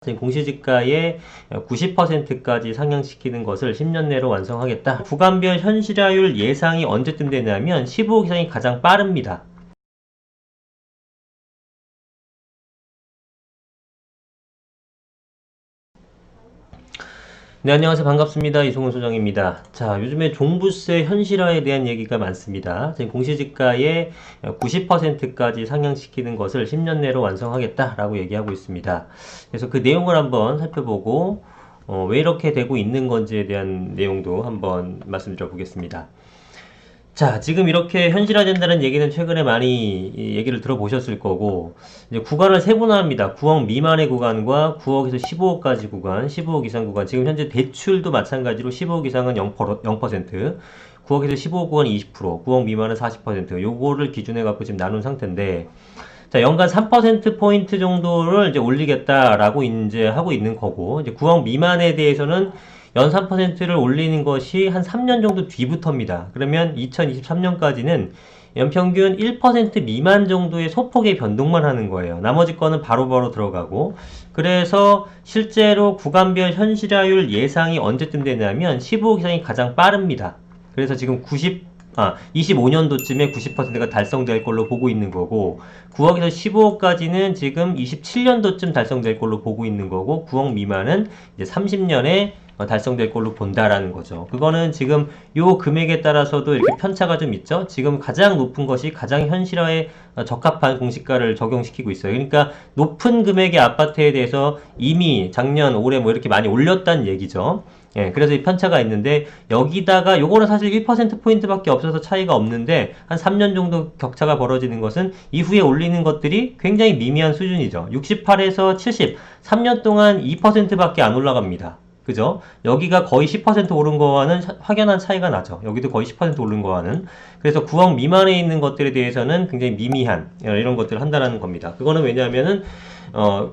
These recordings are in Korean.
공시지가의 90%까지 상향시키는 것을 10년 내로 완성하겠다. 구간별 현실화율 예상이 언제쯤 되냐면 15억 이상이 가장 빠릅니다. 네, 안녕하세요. 반갑습니다. 이송훈 소장입니다. 자, 요즘에 종부세 현실화에 대한 얘기가 많습니다. 지금 공시지가의 90%까지 상향시키는 것을 10년 내로 완성하겠다라고 얘기하고 있습니다. 그래서 그 내용을 한번 살펴보고 왜 이렇게 되고 있는 건지에 대한 내용도 한번 말씀드려 보겠습니다. 자, 지금 이렇게 현실화된다는 얘기는 최근에 많이 얘기를 들어보셨을 거고, 이제 구간을 세분화합니다. 9억 미만의 구간과 9억에서 15억까지 구간, 15억 이상 구간. 지금 현재 대출도 마찬가지로 15억 이상은 0%, 9억에서 15억 구간이 20%, 9억 미만은 40%. 요거를 기준해 갖고 지금 나눈 상태인데, 자, 연간 3%포인트 정도를 이제 올리겠다라고 이제 하고 있는 거고, 이제 9억 미만에 대해서는 연 3%를 올리는 것이 한 3년 정도 뒤부터입니다. 그러면 2023년까지는 연평균 1% 미만 정도의 소폭의 변동만 하는 거예요. 나머지 거는 바로바로 들어가고, 그래서 실제로 구간별 현실화율 예상이 언제쯤 되냐면 15억 이상이 가장 빠릅니다. 그래서 지금 25년도쯤에 90%가 달성될 걸로 보고 있는 거고, 9억에서 15억까지는 지금 27년도쯤 달성될 걸로 보고 있는 거고, 9억 미만은 이제 30년에 달성될 걸로 본다라는 거죠. 그거는 지금 요 금액에 따라서도 이렇게 편차가 좀 있죠. 지금 가장 높은 것이 가장 현실화에 적합한 공시가를 적용시키고 있어요. 그러니까 높은 금액의 아파트에 대해서 이미 작년, 올해 뭐 이렇게 많이 올렸다는 얘기죠. 예, 그래서 이 편차가 있는데, 여기다가 요거는 사실 1%포인트밖에 없어서 차이가 없는데, 한 3년 정도 격차가 벌어지는 것은 이후에 올리는 것들이 굉장히 미미한 수준이죠. 68에서 70, 3년 동안 2%밖에 안 올라갑니다. 그죠? 여기가 거의 10% 오른 거와는 확연한 차이가 나죠. 여기도 거의 10% 오른 거와는. 그래서 9억 미만에 있는 것들에 대해서는 굉장히 미미한 이런 것들을 한다는 겁니다. 그거는 왜냐하면은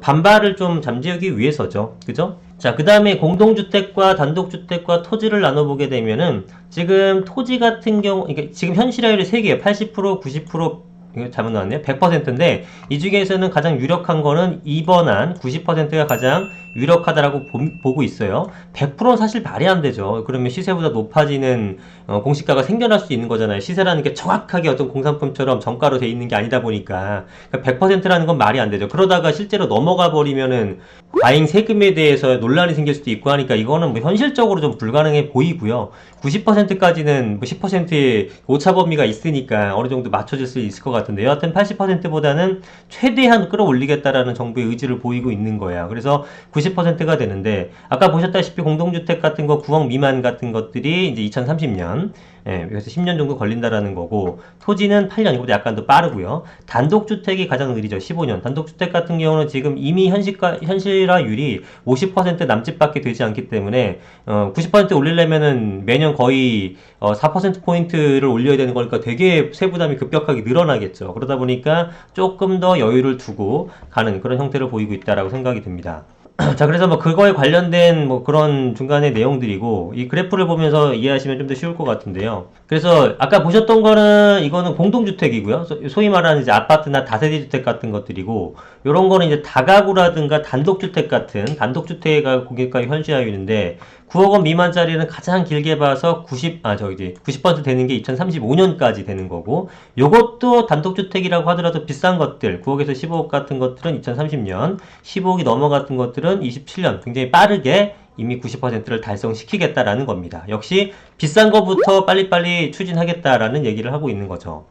반발을 좀 잠재우기 위해서죠. 그죠? 자, 그 다음에 공동주택과 단독주택과 토지를 나눠보게 되면은, 지금 토지 같은 경우, 그러니까 지금 현실화율이 3개예요. 80%, 90%, 이거 잘못 나왔네요. 100%인데, 이 중에서는 가장 유력한 거는 2번안 90%가 가장 유력하다라고 보고 있어요. 100%는 사실 말이 안 되죠. 그러면 시세보다 높아지는 공시가가 생겨날 수 있는 거잖아요. 시세라는 게 정확하게 어떤 공산품처럼 정가로 돼 있는 게 아니다 보니까, 그러니까 100%라는 건 말이 안 되죠. 그러다가 실제로 넘어가 버리면은 과잉 세금에 대해서 논란이 생길 수도 있고 하니까, 이거는 뭐 현실적으로 좀 불가능해 보이고요. 90%까지는 뭐 10%의 오차 범위가 있으니까 어느 정도 맞춰질 수 있을 것 같은데, 여하튼 80%보다는 최대한 끌어올리겠다라는 정부의 의지를 보이고 있는 거야. 그래서 90%가 되는데, 아까 보셨다시피 공동주택 같은 거 9억 미만 같은 것들이 이제 2030년, 그래서 10년 정도 걸린다라는 거고, 토지는 8년, 이보다 약간 더 빠르고요. 단독주택이 가장 느리죠. 15년. 단독주택 같은 경우는 지금 이미 현실화율이 50% 남짓밖에 되지 않기 때문에 90% 올리려면은 매년 거의 4%포인트를 올려야 되는 거니까 되게 세부담이 급격하게 늘어나겠죠. 그러다 보니까 조금 더 여유를 두고 가는 그런 형태를 보이고 있다라고 생각이 듭니다. 자, 그래서 뭐 그거에 관련된 뭐 그런 중간의 내용들이고, 이 그래프를 보면서 이해하시면 좀 더 쉬울 것 같은데요. 그래서 아까 보셨던 거는, 이거는 공동주택이고요. 소위 말하는 이제 아파트나 다세대 주택 같은 것들이고, 요런 거는 이제 다가구라든가 단독주택 같은 단독주택가 공개가 현실화율인데, 9억 원 미만짜리는 가장 길게 봐서 90% 되는 게 2035년까지 되는 거고, 요것도 단독주택이라고 하더라도 비싼 것들, 9억에서 15억 같은 것들은 2030년, 15억이 넘어갔던 것들은 27년, 굉장히 빠르게 이미 90%를 달성시키겠다라는 겁니다. 역시 비싼 거부터 빨리빨리 추진하겠다라는 얘기를 하고 있는 거죠.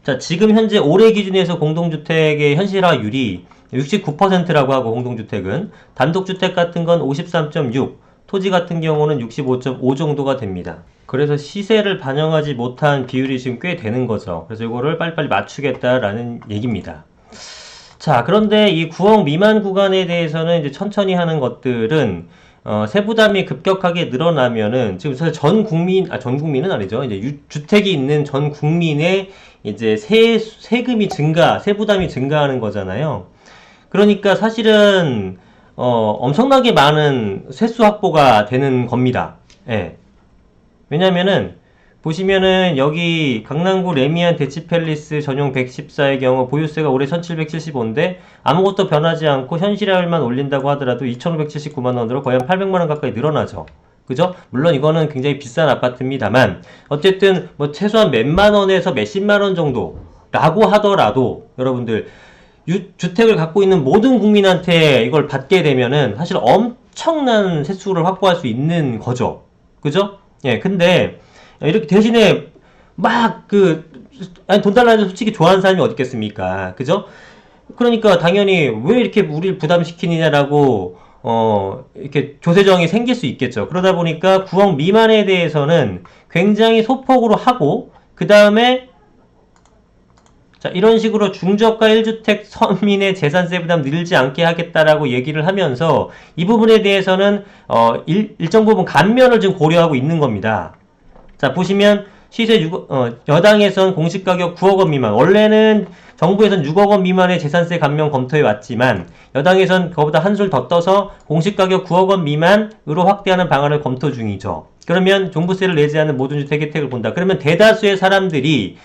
자, 지금 현재 올해 기준에서 공동주택의 현실화율이 69%라고 하고, 공동주택은 단독주택 같은 건 53.6, 토지 같은 경우는 65.5 정도가 됩니다. 그래서 시세를 반영하지 못한 비율이 지금 꽤 되는 거죠. 그래서 이거를 빨리빨리 맞추겠다라는 얘기입니다. 자, 그런데 이 9억 미만 구간에 대해서는 이제 천천히 하는 것들은 세부담이 급격하게 늘어나면은, 지금 사실 전 국민은 아니죠. 이제 주택이 있는 전 국민의 이제 세금이 세부담이 증가하는 거잖아요. 그러니까 사실은 엄청나게 많은 세수 확보가 되는 겁니다. 예. 왜냐면은 보시면은 여기 강남구 레미안 대치팰리스 전용 114의 경우 보유세가 올해 1775인데 아무것도 변하지 않고 현실화율만 올린다고 하더라도 2579만원으로 거의 한 800만원 가까이 늘어나죠. 그죠? 물론 이거는 굉장히 비싼 아파트입니다만 어쨌든 뭐 최소한 몇만 원에서 몇십만 원 정도라고 하더라도 여러분들 주택을 갖고 있는 모든 국민한테 이걸 받게 되면은 사실 엄청난 세수를 확보할 수 있는 거죠. 그죠? 예, 근데 이렇게 대신에 막 아니 돈 달라는 솔직히 좋아하는 사람이 어디 있겠습니까? 그죠? 그러니까 당연히 왜 이렇게 우리를 부담시키느냐라고 이렇게 조세정이 생길 수 있겠죠. 그러다 보니까 9억 미만에 대해서는 굉장히 소폭으로 하고 그 다음에 자, 이런 식으로 중저가 1주택 서민의 재산세 부담 늘지 않게 하겠다라고 얘기를 하면서 이 부분에 대해서는 일정 부분 감면을 지금 고려하고 있는 겁니다. 자, 보시면 시세 여당에선 공시가격 9억 원 미만, 원래는 정부에선 6억 원 미만의 재산세 감면 검토해 왔지만 여당에선 그거보다 한술 더 떠서 공시가격 9억 원 미만으로 확대하는 방안을 검토 중이죠. 그러면 종부세를 내지 않는 모든 주택 혜택을 본다. 그러면 대다수의 사람들이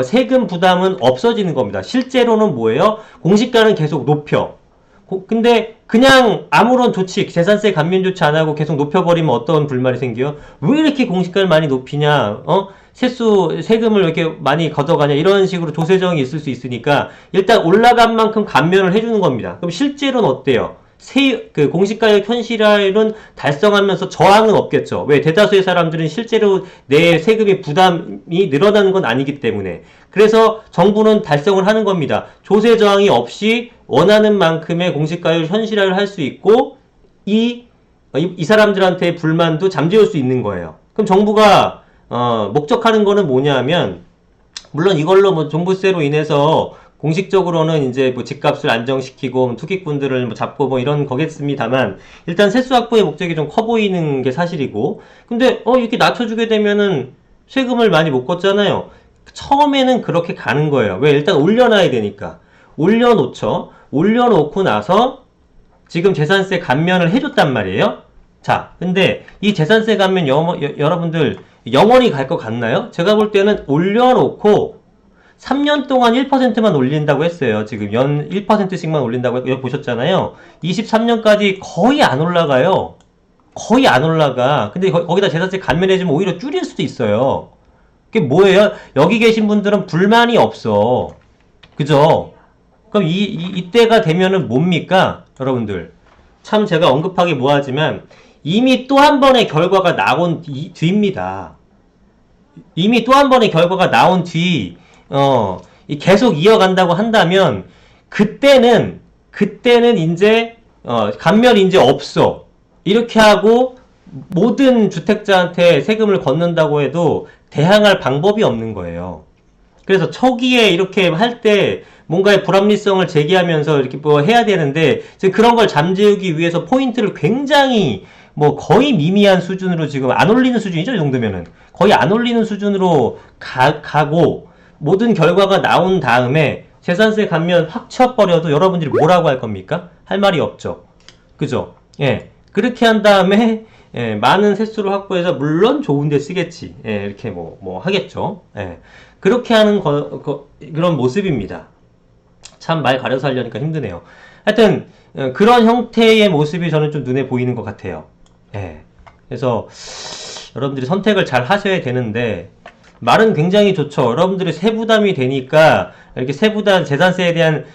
세금 부담은 없어지는 겁니다. 실제로는 뭐예요? 공시가는 계속 높여. 근데 그냥 아무런 조치, 재산세 감면 조치 안 하고 계속 높여버리면 어떤 불만이 생겨요? 왜 이렇게 공시가를 많이 높이냐? 세금을 왜 이렇게 많이 걷어가냐? 이런 식으로 조세정이 있을 수 있으니까 일단 올라간 만큼 감면을 해주는 겁니다. 그럼 실제로는 어때요? 공시가격 현실화율은 달성하면서 저항은 없겠죠. 왜? 대다수의 사람들은 실제로 내 세금의 부담이 늘어나는 건 아니기 때문에. 그래서 정부는 달성을 하는 겁니다. 조세 저항이 없이 원하는 만큼의 공시가율 현실화를 할 수 있고, 이 사람들한테의 불만도 잠재울 수 있는 거예요. 그럼 정부가, 목적하는 거는 뭐냐 하면, 물론 이걸로 뭐 종부세로 인해서 공식적으로는 이제 뭐 집값을 안정시키고 투기꾼들을 뭐 잡고 뭐 이런 거겠습니다만 일단 세수 확보의 목적이 좀 커 보이는 게 사실이고 근데 이렇게 낮춰주게 되면은 세금을 많이 못 걷잖아요. 처음에는 그렇게 가는 거예요. 왜? 일단 올려놔야 되니까. 올려놓죠. 올려놓고 나서 지금 재산세 감면을 해줬단 말이에요. 자, 근데 이 재산세 감면 여러분들 영원히 갈 것 같나요? 제가 볼 때는 올려놓고 3년 동안 1%만 올린다고 했어요. 지금 연 1%씩만 올린다고 여기 보셨잖아요. 23년까지 거의 안 올라가요. 거의 안 올라가. 근데 거기다 재산세 감면해주면 오히려 줄일 수도 있어요. 그게 뭐예요? 여기 계신 분들은 불만이 없어. 그죠? 그럼 이때가 되면은 뭡니까? 여러분들. 참 제가 언급하기 뭐하지만 이미 또 한 번의 결과가 나온 뒤입니다. 이미 또 한 번의 결과가 나온 뒤 계속 이어간다고 한다면 그때는 이제 감면 이제 없어. 이렇게 하고 모든 주택자한테 세금을 걷는다고 해도 대항할 방법이 없는 거예요. 그래서 초기에 이렇게 할 때 뭔가의 불합리성을 제기하면서 이렇게 뭐 해야 되는데 지금 그런 걸 잠재우기 위해서 포인트를 굉장히 뭐 거의 미미한 수준으로 지금 안 올리는 수준이죠. 이 정도면은 거의 안 올리는 수준으로 가고 모든 결과가 나온 다음에 재산세 감면 확 쳐버려도 여러분들이 뭐라고 할 겁니까? 할 말이 없죠. 그죠? 예. 그렇게 한 다음에 많은 세수를 확보해서 물론 좋은 데 쓰겠지. 이렇게 뭐 하겠죠. 그렇게 하는 그런 모습입니다. 참 말 가려서 하려니까 힘드네요. 하여튼 그런 형태의 모습이 저는 좀 눈에 보이는 것 같아요. 그래서 여러분들이 선택을 잘 하셔야 되는데 말은 굉장히 좋죠. 여러분들이 세부담이 되니까 이렇게 세부담 재산세에 대한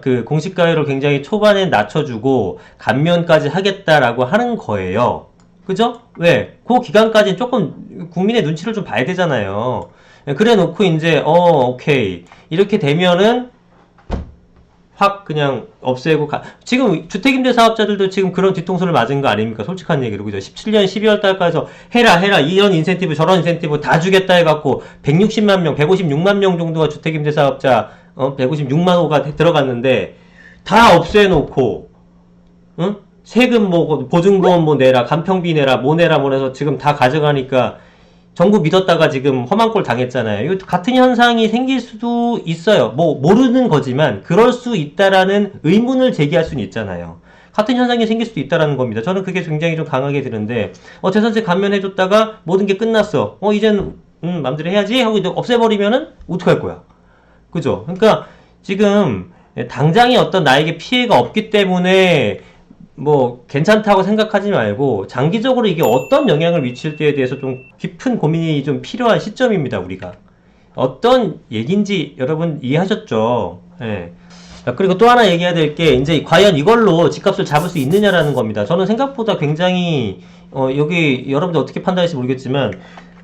그 공시가율을 굉장히 초반에 낮춰주고 감면까지 하겠다라고 하는 거예요. 그죠? 왜? 그 기간까지는 조금 국민의 눈치를 좀 봐야 되잖아요. 그래 놓고 이제 오케이 이렇게 되면은 확 그냥 없애고 지금 주택임대 사업자들도 지금 그런 뒤통수를 맞은 거 아닙니까? 솔직한 얘기로 그죠? 17년 12월 달까지 해라 이런 인센티브 저런 인센티브 다 주겠다 해갖고 160만 명 156만 명 정도가 주택임대 사업자 156만 호가 들어갔는데 다 없애놓고 응? 세금 보증보험 내라 간평비 내라 뭐 해서 지금 다 가져가니까 정부 믿었다가 지금 험한 꼴 당했잖아요. 이거 같은 현상이 생길 수도 있어요. 모르는 거지만 그럴 수 있다라는 의문을 제기할 수는 있잖아요. 같은 현상이 생길 수도 있다라는 겁니다. 저는 그게 굉장히 좀 강하게 드는데, 재산세 감면해줬다가 모든 게 끝났어. 이젠, 맘대로 해야지 하고 이제 없애버리면은 어떡할 거야? 그죠? 그러니까 지금 당장의 어떤 나에게 피해가 없기 때문에 뭐 괜찮다고 생각하지 말고 장기적으로 이게 어떤 영향을 미칠 때에 대해서 좀 깊은 고민이 좀 필요한 시점입니다, 우리가. 어떤 얘기인지 여러분 이해하셨죠? 예. 자, 그리고 또 하나 얘기해야 될 게 이제 과연 이걸로 집값을 잡을 수 있느냐라는 겁니다. 저는 생각보다 굉장히 여기 여러분들 어떻게 판단할지 모르겠지만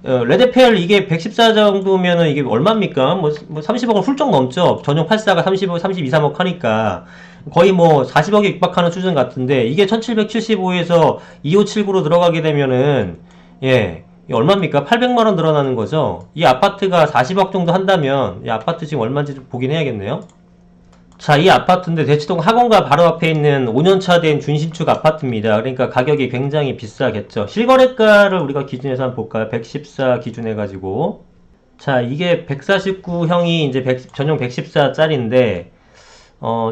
레드펠 이게 114 정도면은 이게 얼마입니까? 뭐 30억을 훌쩍 넘죠. 전용 84가 30억, 32, 3억 하니까 거의 뭐 40억에 육박하는 수준 같은데 이게 1775에서 2579로 들어가게 되면은 예. 이 얼마입니까? 800만 원 늘어나는 거죠. 이 아파트가 40억 정도 한다면 이 아파트 지금 얼마인지 좀 보긴 해야겠네요. 자, 이 아파트인데 대치동 학원가 바로 앞에 있는 5년차 된 준신축 아파트입니다. 그러니까 가격이 굉장히 비싸겠죠. 실거래가를 우리가 기준해서 한번 볼까요? 114 기준해가지고. 자, 이게 149형이 이제 전용 114짜리인데,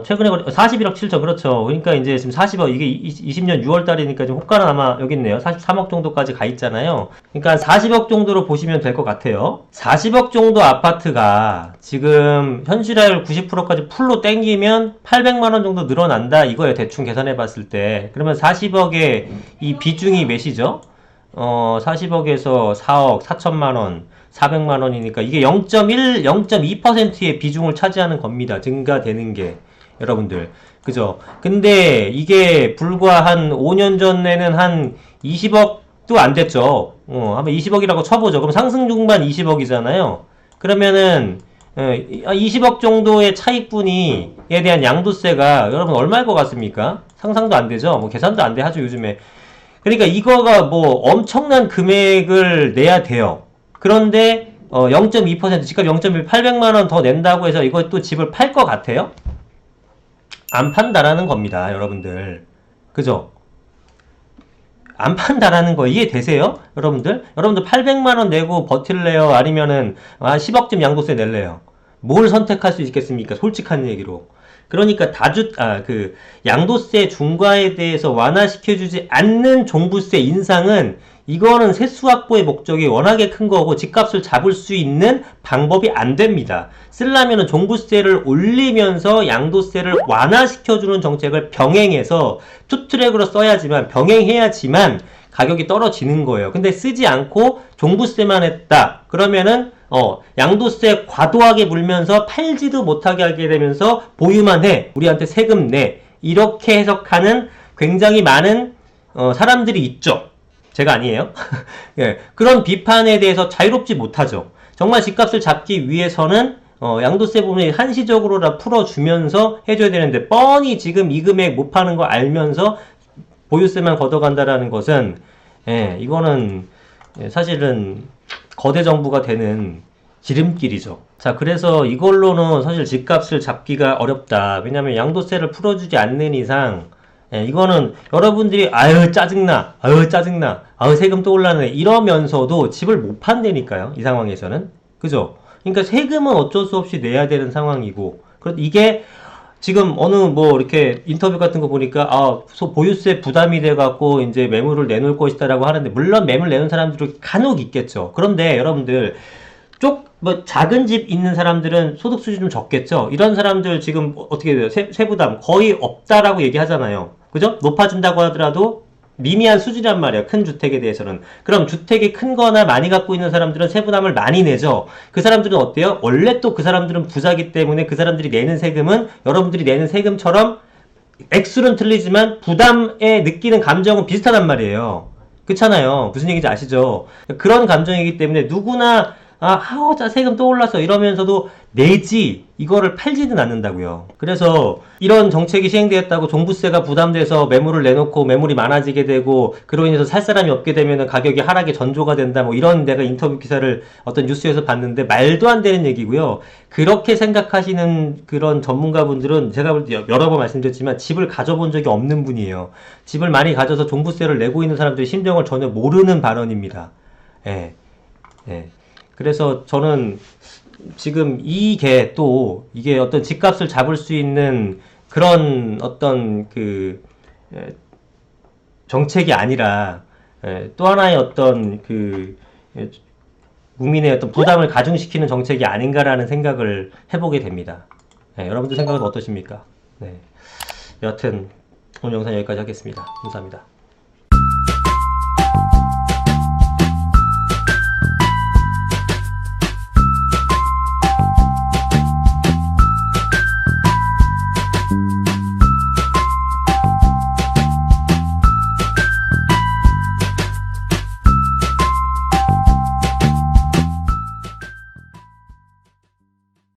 최근에 41억 7천, 그렇죠. 그러니까 이제 지금 40억, 이게 20년 6월 달이니까 지금 호가는 아마 여기 있네요. 43억 정도까지 가 있잖아요. 그러니까 40억 정도로 보시면 될 것 같아요. 40억 정도 아파트가 지금 현실화율 90%까지 풀로 땡기면 800만원 정도 늘어난다 이거예요. 대충 계산해 봤을 때. 그러면 40억의 이 비중이 몇이죠? 40억에서 4억 4천만원, 400만원이니까 이게 0.1, 0.2%의 비중을 차지하는 겁니다. 증가되는 게. 여러분들. 그죠? 근데 이게 불과 한 5년 전에는 한 20억도 안 됐죠. 한번 20억이라고 쳐보죠. 그럼 상승 중반 20억이잖아요. 그러면은 20억 정도의 차익분이에 대한 양도세가 여러분 얼마일 것 같습니까? 상상도 안 되죠? 뭐 계산도 안 돼 하죠, 요즘에. 그러니까 이거가 뭐 엄청난 금액을 내야 돼요. 그런데 0.2% 집값 0.1 800만 원 더 낸다고 해서 이것도 집을 팔 것 같아요? 안 판다라는 겁니다, 여러분들. 그죠? 안 판다라는 거 이해되세요? 여러분들? 여러분들 800만 원 내고 버틸래요? 아니면은 10억쯤 양도세 낼래요? 뭘 선택할 수 있겠습니까? 솔직한 얘기로. 그러니까 양도세 중과에 대해서 완화시켜주지 않는 종부세 인상은 이거는 세수 확보의 목적이 워낙에 큰 거고 집값을 잡을 수 있는 방법이 안 됩니다. 쓰려면은 종부세를 올리면서 양도세를 완화시켜주는 정책을 병행해서 투트랙으로 써야지만 병행해야지만 가격이 떨어지는 거예요. 근데 쓰지 않고 종부세만 했다. 그러면은 양도세 과도하게 물면서 팔지도 못하게 하게 되면서 보유만 해. 우리한테 세금 내. 이렇게 해석하는 굉장히 많은 사람들이 있죠. 제가 아니에요. 예, 그런 비판에 대해서 자유롭지 못하죠. 정말 집값을 잡기 위해서는 양도세 부분을 한시적으로 다 풀어주면서 해줘야 되는데 뻔히 지금 이 금액 못 파는 거 알면서 보유세만 걷어간다라는 것은 이거는 사실은 거대 정부가 되는 지름길이죠. 자, 그래서 이걸로는 사실 집값을 잡기가 어렵다. 왜냐면 양도세를 풀어주지 않는 이상 이거는 여러분들이 아유 짜증나 아유 세금 또 올라네 이러면서도 집을 못 판다니까요. 이 상황에서는. 그죠? 그러니까 세금은 어쩔 수 없이 내야 되는 상황이고 이게 지금 어느 뭐 이렇게 인터뷰 같은 거 보니까 보유세 부담이 돼 갖고 이제 매물을 내놓을 것이다라고 하는데 물론 매물 내는 사람들이 간혹 있겠죠. 그런데 여러분들 뭐 작은 집 있는 사람들은 소득 수준이 좀 적겠죠. 이런 사람들 지금 어떻게 돼요? 세부담 거의 없다라고 얘기하잖아요. 그죠? 높아진다고 하더라도 미미한 수준이란 말이에요. 큰 주택에 대해서는. 그럼 주택이 큰 거나 많이 갖고 있는 사람들은 세부담을 많이 내죠. 그 사람들은 어때요? 원래 또 그 사람들은 부자기 때문에 그 사람들이 내는 세금은 여러분들이 내는 세금처럼 액수는 틀리지만 부담에 느끼는 감정은 비슷하단 말이에요. 그렇잖아요. 무슨 얘기인지 아시죠? 그런 감정이기 때문에 누구나 세금 또 올랐어 이러면서도 내지 이거를 팔지는 않는다고요. 그래서 이런 정책이 시행되었다고 종부세가 부담돼서 매물을 내놓고 매물이 많아지게 되고 그로 인해서 살 사람이 없게 되면 가격이 하락에 전조가 된다 뭐 이런 내가 인터뷰 기사를 어떤 뉴스에서 봤는데 말도 안 되는 얘기고요. 그렇게 생각하시는 그런 전문가분들은 제가 볼 때 여러 번 말씀드렸지만 집을 가져본 적이 없는 분이에요. 집을 많이 가져서 종부세를 내고 있는 사람들의 심정을 전혀 모르는 발언입니다. 예. 그래서 저는 지금 이게 어떤 집값을 잡을 수 있는 그런 어떤 정책이 아니라 또 하나의 어떤 국민의 어떤 부담을 가중시키는 정책이 아닌가라는 생각을 해보게 됩니다. 여러분들 생각은 어떠십니까? 네. 여하튼 오늘 영상 여기까지 하겠습니다. 감사합니다.